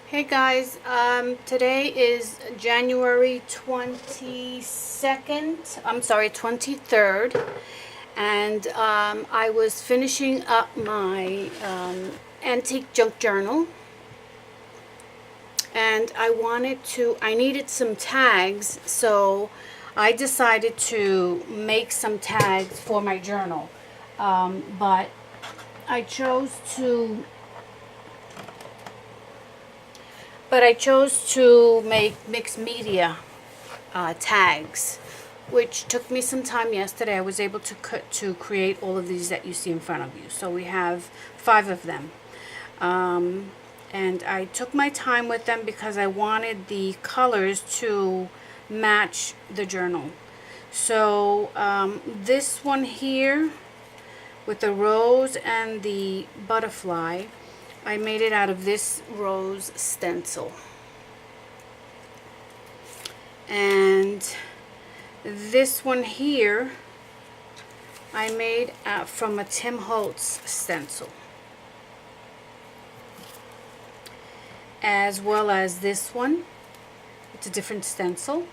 Hey guys, today is January 22nd, I'm sorry, 23rd, and I was finishing up my antique junk journal, and I needed some tags, so I decided to make some tags for my journal, but I chose to make mixed media tags, which took me some time yesterday. I was able to create all of these that you see in front of you. So we have 5 of them. And I took my time with them because I wanted the colors to match the journal. So this one here with the rose and the butterfly, I made it out of this rose stencil. And this one here I made from a Tim Holtz stencil, as well as this one. It's a different stencil,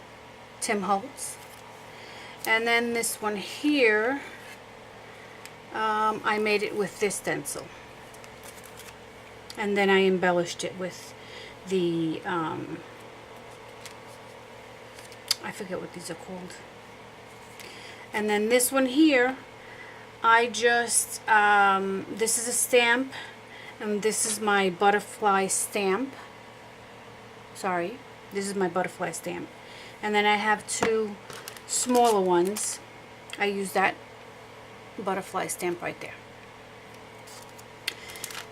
Tim Holtz. And then this one here, I made it with this stencil. And then I embellished it with the, I forget what these are called. And then this one here, I just, this is a stamp, and this is my butterfly stamp. Sorry, this is my butterfly stamp. And then I have 2 smaller ones. I use that butterfly stamp right there.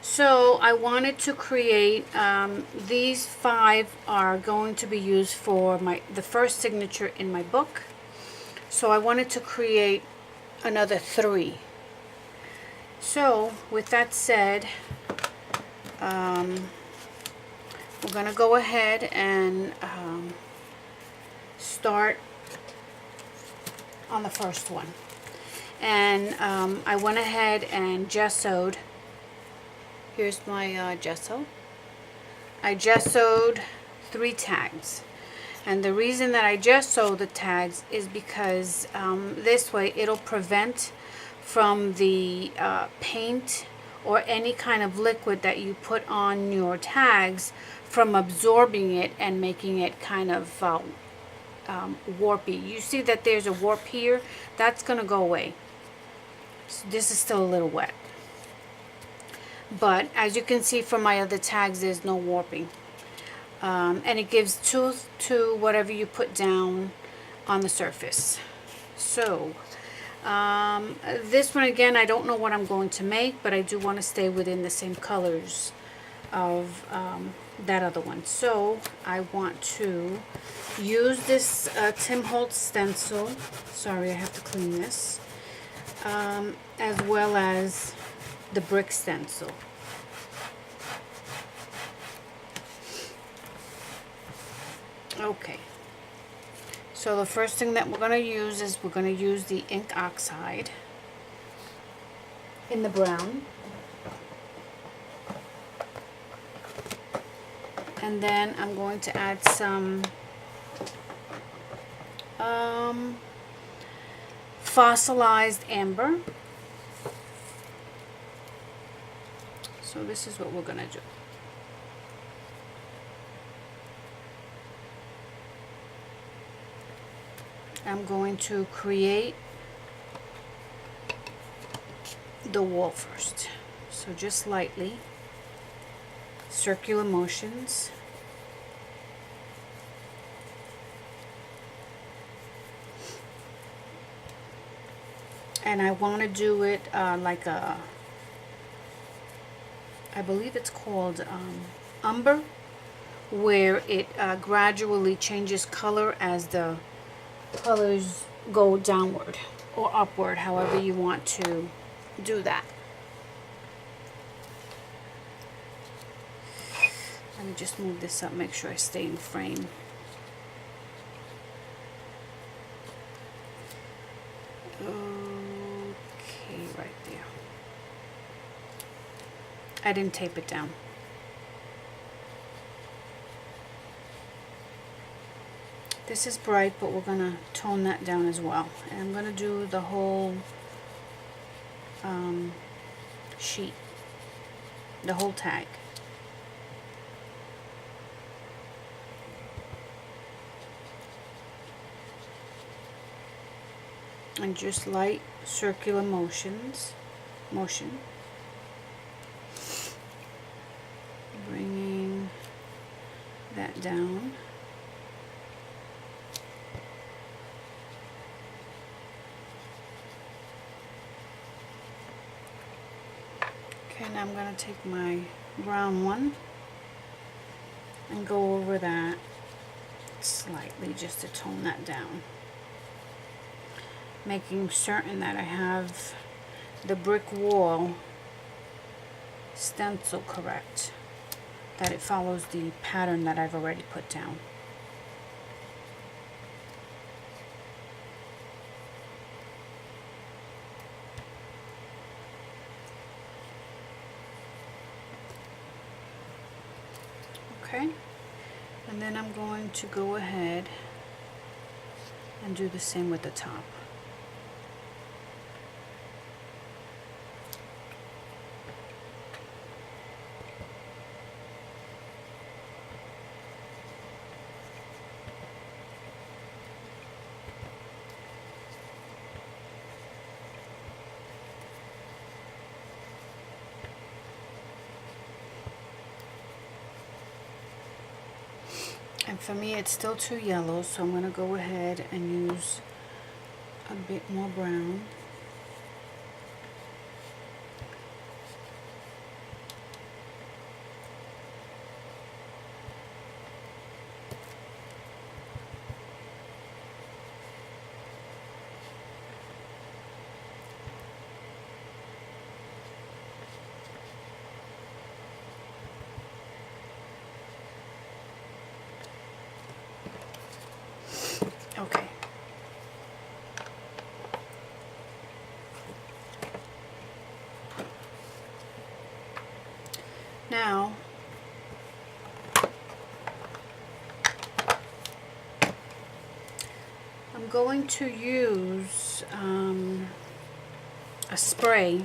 So I wanted to create, these 5 are going to be used for the first signature in my book. So I wanted to create another 3. So with that said, we're going to go ahead and start on the first one. And I went ahead and gessoed. Here's my gesso. I gessoed 3 tags. And the reason that I gesso the tags is because this way it'll prevent from the paint or any kind of liquid that you put on your tags from absorbing it and making it kind of warpy. You see that there's a warp here? That's going to go away. So this is still a little wet. But as you can see from my other tags, there's no warping. And it gives tooth to whatever you put down on the surface. So this one again, I don't know what I'm going to make, but I do want to stay within the same colors of that other one. So I want to use this Tim Holtz stencil. Sorry, I have to clean this. As well as the brick stencil. Okay, so the first thing that we're going to use is we're going to use the ink oxide in the brown, and then I'm going to add some fossilized amber. So this is what we're going to do. I'm going to create the wall first. So just lightly, circular motions. And I want to do it like a, I believe it's called umber, where it gradually changes color as the colors go downward or upward, however you want to do that. Let me just move this up, make sure I stay in frame. Okay, right there. I didn't tape it down. This is bright, but we're gonna tone that down as well. And I'm gonna do the whole sheet, the whole tag. And just light circular motion. Bringing that down. Okay, now I'm going to take my brown one and go over that slightly just to tone that down. Making certain that I have the brick wall stencil correct, that it follows the pattern that I've already put down. Okay, and then I'm going to go ahead and do the same with the top. And for me, it's still too yellow, so I'm going to go ahead and use a bit more brown. Okay. Now, I'm going to use a spray.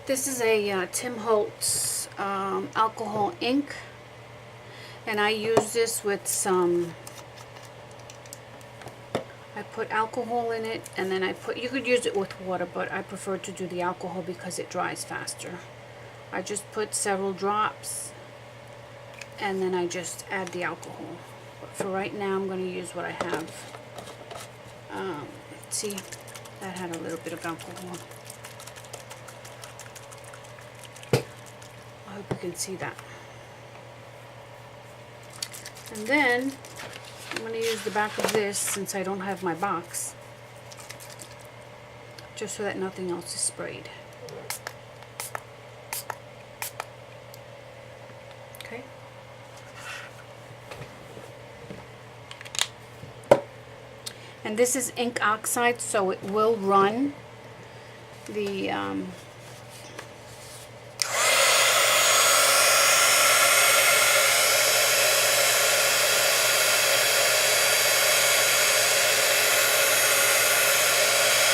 This is a Tim Holtz alcohol ink, and I use this with some, I put alcohol in it, and then you could use it with water, but I prefer to do the alcohol because it dries faster. I just put several drops, and then I just add the alcohol. But for right now, I'm going to use what I have. See, that had a little bit of alcohol. I hope you can see that. And then I'm going to use the back of this, since I don't have my box, just so that nothing else is sprayed. Okay. And this is ink oxide, so it will run the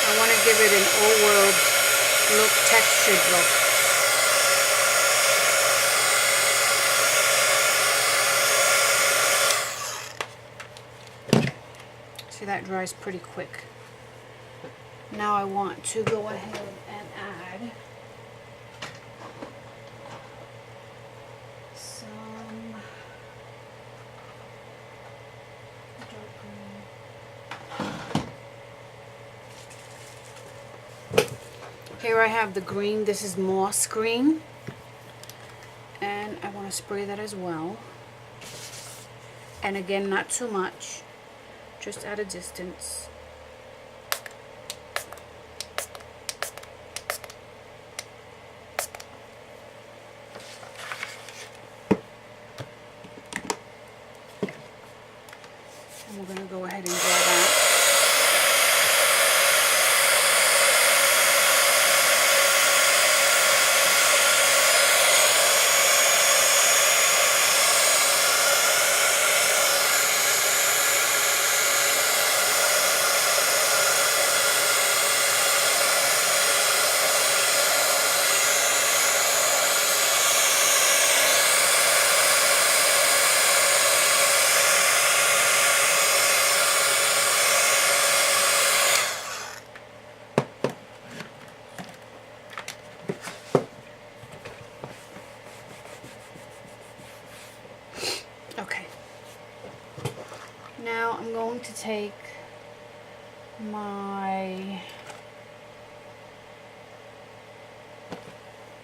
I want to give it an old world look, textured look. See, that dries pretty quick. Now I want to go ahead and add some dark green. Here I have the green. This is moss green, and I want to spray that as well. And again, not too much, just at a distance. I'm going to go ahead and draw that. Okay. Now I'm going to take my,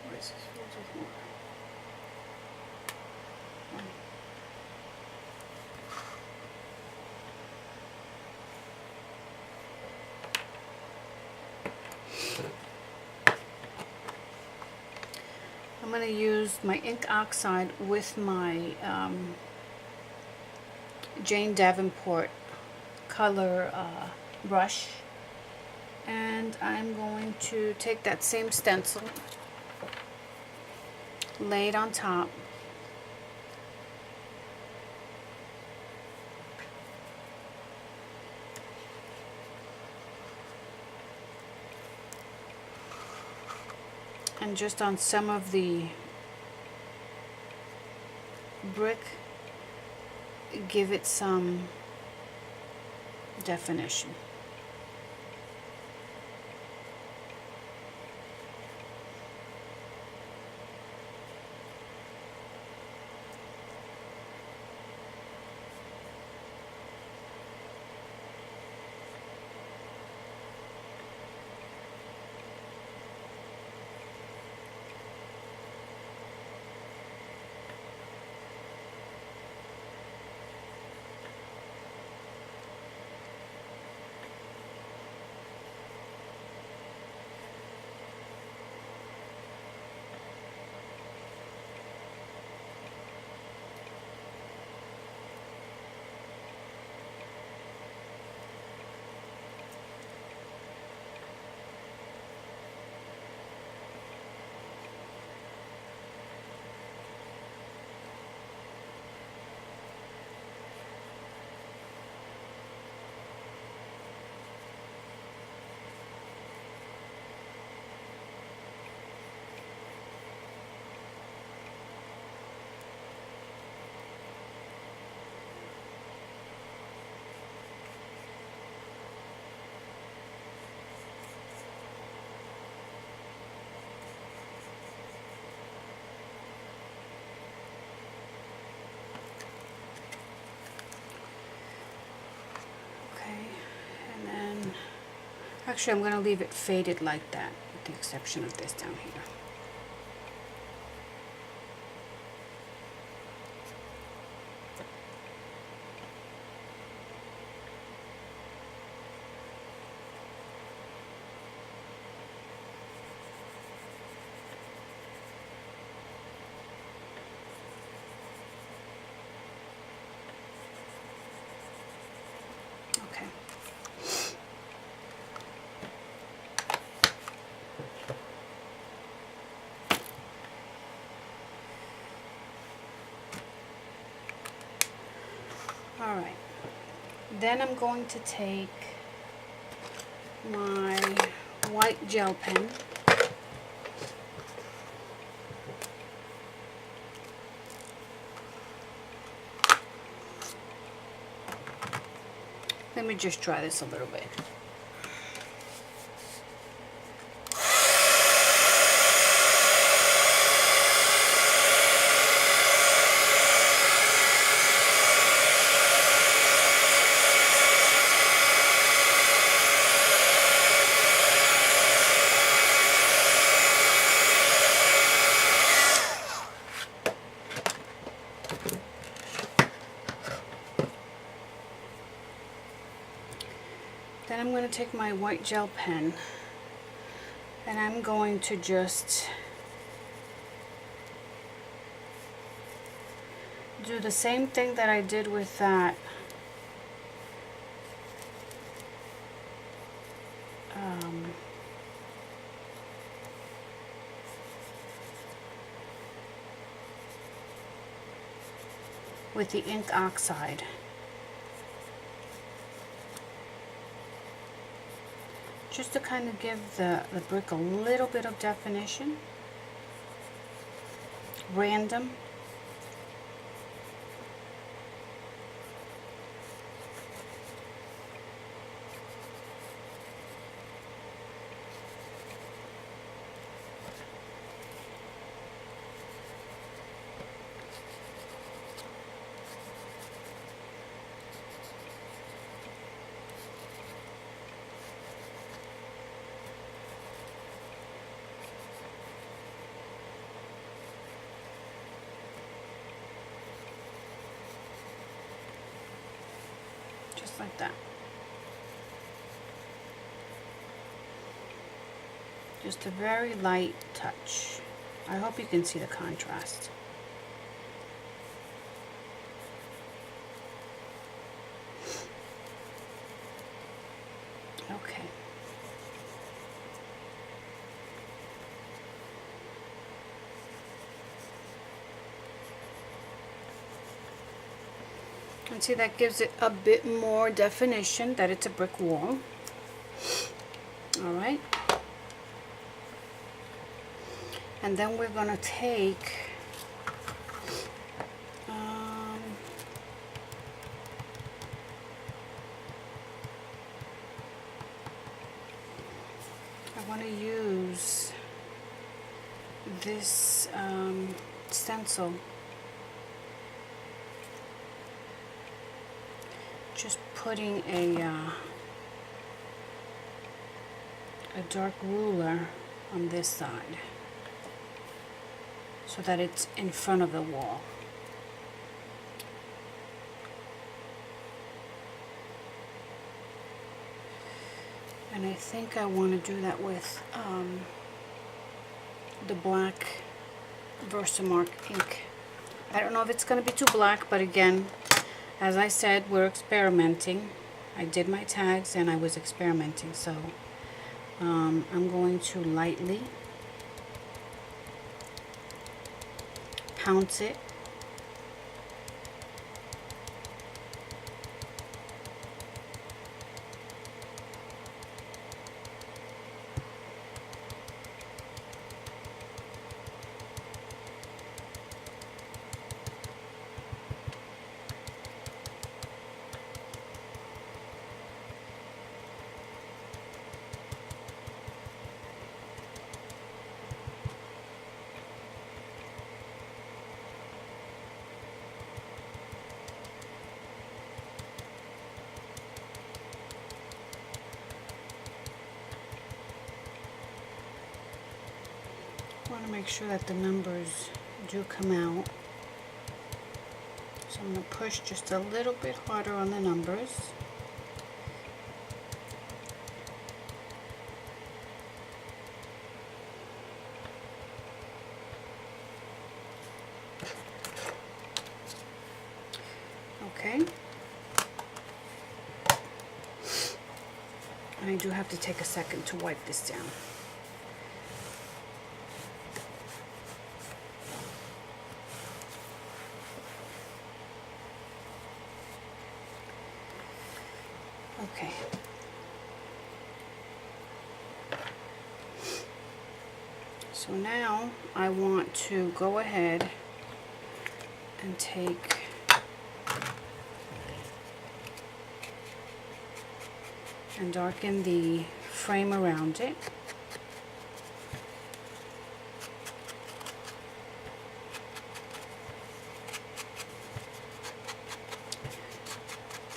where is this? I'm going to use my ink oxide with my Jane Davenport color brush, and I'm going to take that same stencil, lay it on top, and just on some of the brick, give it some definition. Actually, I'm going to leave it faded like that, with the exception of this down here. Okay. All right, then I'm going to take my white gel pen, let me just try this a little bit. Then I'm going to take my white gel pen and I'm going to just do the same thing that I did with that with the ink oxide. Just to kind of give the brick a little bit of definition. Random. Just like that. Just a very light touch. I hope you can see the contrast. Okay. And see, that gives it a bit more definition that it's a brick wall. All right. And then we're going to take I want to use this stencil. Just putting a dark ruler on this side so that it's in front of the wall. And I think I want to do that with the black Versamark ink. I don't know if it's going to be too black, but again, as I said, we're experimenting. I did my tags and I was experimenting, so I'm going to lightly pounce it. I want to make sure that the numbers do come out. So I'm going to push just a little bit harder on the numbers. Okay. And I do have to take a second to wipe this down. Okay. So now I want to go ahead and take and darken the frame around it.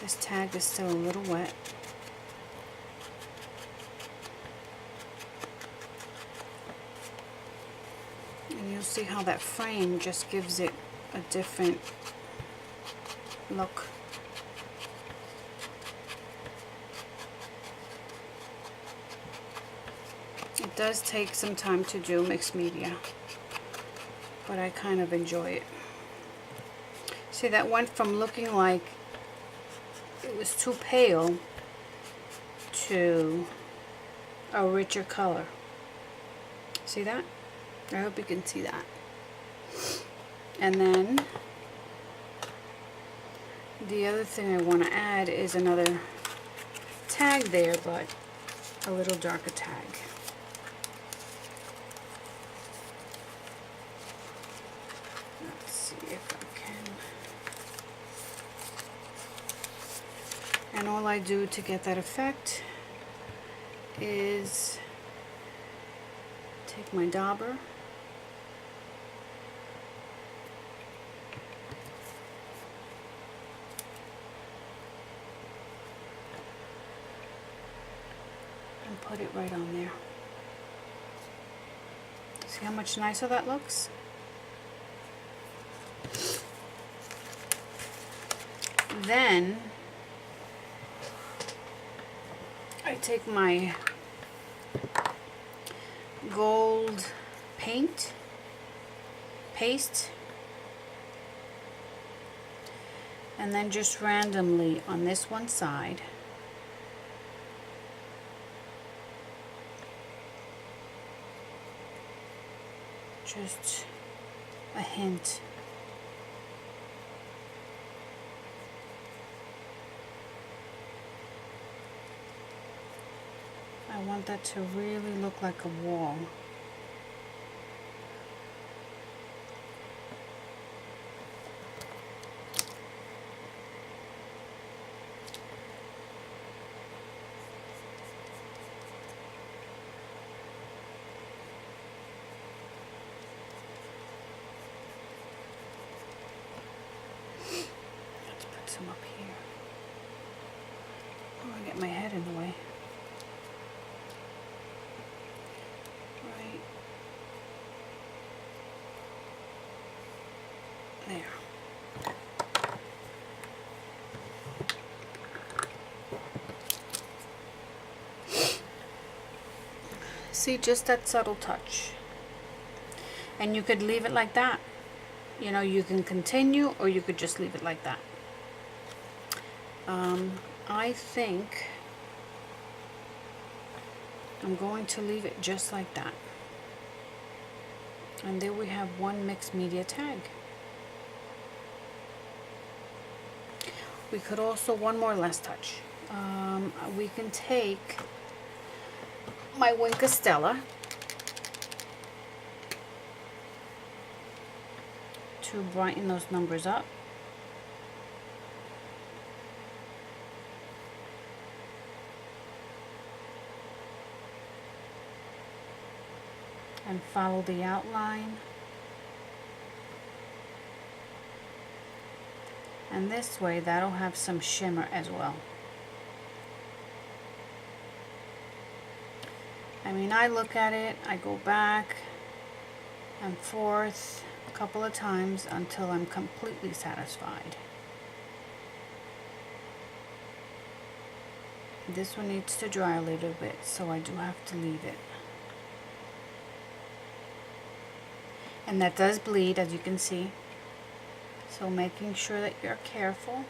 This tag is still a little wet. And you'll see how that frame just gives it a different look. It does take some time to do mixed media, but I kind of enjoy it. See, that went from looking like it was too pale to a richer color. See that? I hope you can see that. And then The other thing I want to add is another tag there, but a little darker tag. Let's see if I can. And all I do to get that effect is take my dauber and put it right on there. See how much nicer that looks? Then I take my gold paste, and then just randomly on this one side just a hint. I want that to really look like a wall. Let's put some up here. Oh, I get my head in the way. There. See, just that subtle touch. And you could leave it like that. You know, you can continue or you could just leave it like that. I think I'm going to leave it just like that. And there we have one mixed media tag. We could also, one more last touch. We can take my Wink of Stella to brighten those numbers up. And follow the outline. And this way, that'll have some shimmer as well. I mean, I look at it, I go back and forth a couple of times until I'm completely satisfied. This one needs to dry a little bit, so I do have to leave it. And that does bleed, as you can see. So making sure that you're careful.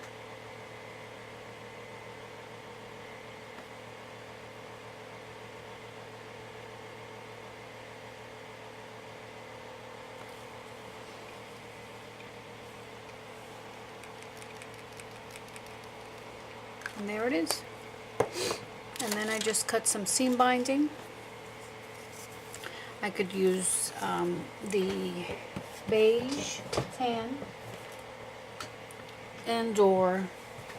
And there it is. And then I just cut some seam binding. I could use the beige tan and or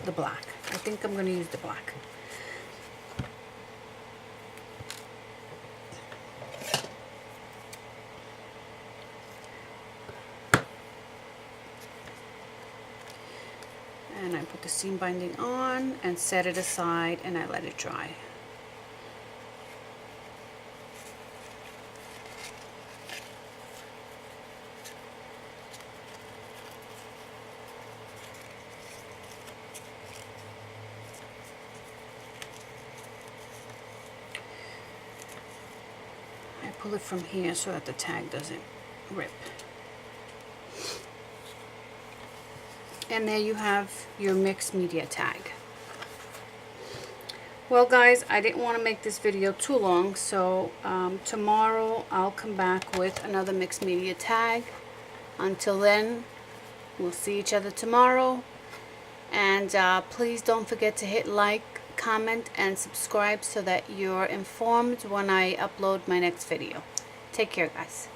the black. I think I'm going to use the black. And I put the seam binding on and set it aside and I let it dry. Pull it from here so that the tag doesn't rip. And there you have your mixed media tag. Well guys, I didn't want to make this video too long, so tomorrow I'll come back with another mixed media tag. Until then, we'll see each other tomorrow. And And please don't forget to hit like, comment, and subscribe so that you're informed when I upload my next video. Take care, guys.